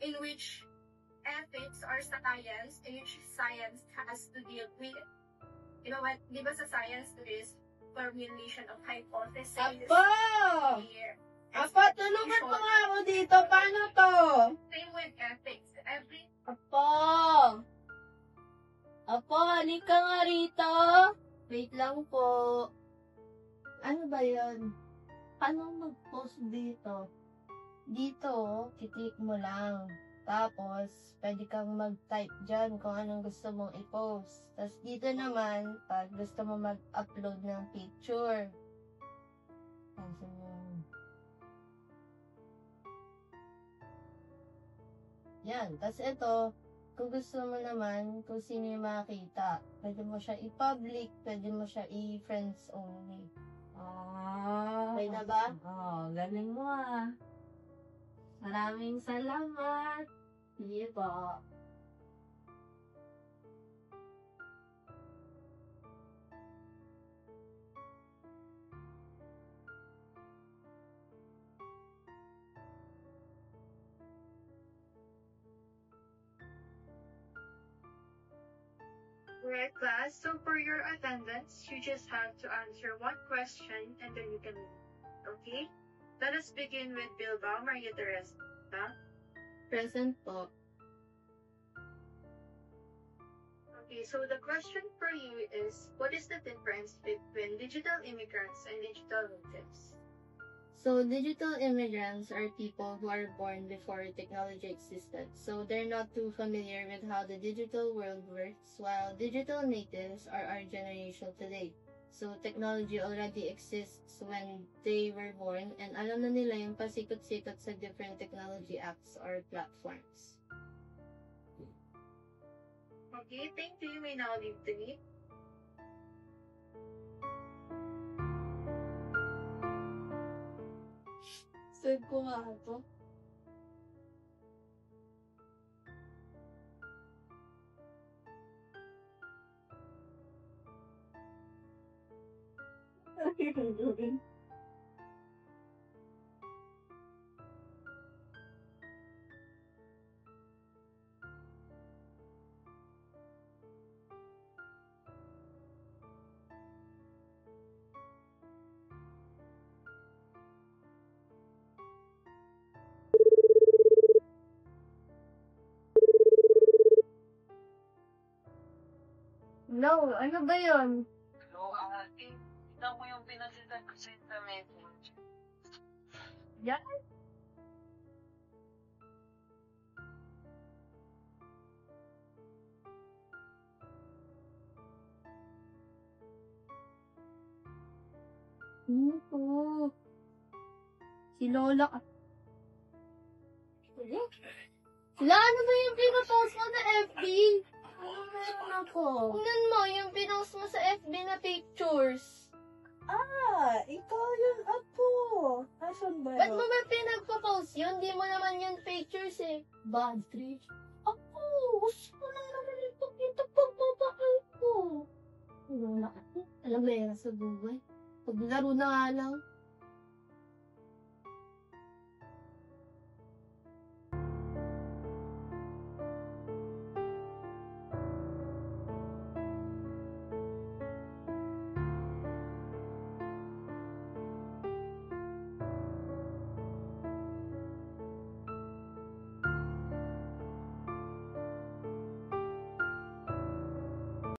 in which ethics or science, in which science has to deal with, you know what, di ba sa science there is formulation of hypothesis. Apo! Apo, tulungan mo nga ako dito. Paano to? Same with ethics. Apo! Apo, halika nga rito. Wait lang po. Ano ba yun? Paano mag-post dito? Dito, kiklik mo lang. Tapos, pwede kang mag-type dyan kung anong gusto mong i-post. Tapos dito naman, pag gusto mo mag-upload ng picture. Yan. Tapos ito, kung gusto mo naman, kung sino yung makakita, pwede mo siya i-public, pwede mo siya i-friends only. Okay na ba? Galing mo ah. Maraming salamat. Sige po. Right, class. So for your attendance, you just have to answer one question and then you can leave. Okay? Let us begin with Bilbao Maria Teresa. Present po. Okay, so the question for you is, what is the difference between digital immigrants and digital natives? So, digital immigrants are people who are born before technology existed. So, they're not too familiar with how the digital world works, while digital natives are our generation today. So, technology already exists when they were born, and alam na nila yung pasikot-sikot sa different technology apps or platforms. Okay, thank you. You may now leave the meet. Save ko nga ito. No, ano ba yun? Hello, ate. Tignan mo yung pinasitan ko sa internet. Yan? Po. Si Lola. Wala, ano ba yung pinapost mo sa FB? Ano meron ako? Tingnan mo yung pinost mo sa FB na pictures. Ikaw yung apo. Asan ba Ba't mo ba pinagpo-post yun? Di mo naman yung pictures eh. Bad trip. Ako, gusto ko lang naman ipakita pagbabahay ko. Alam mo yan sa buhay. Paglaro na nga lang.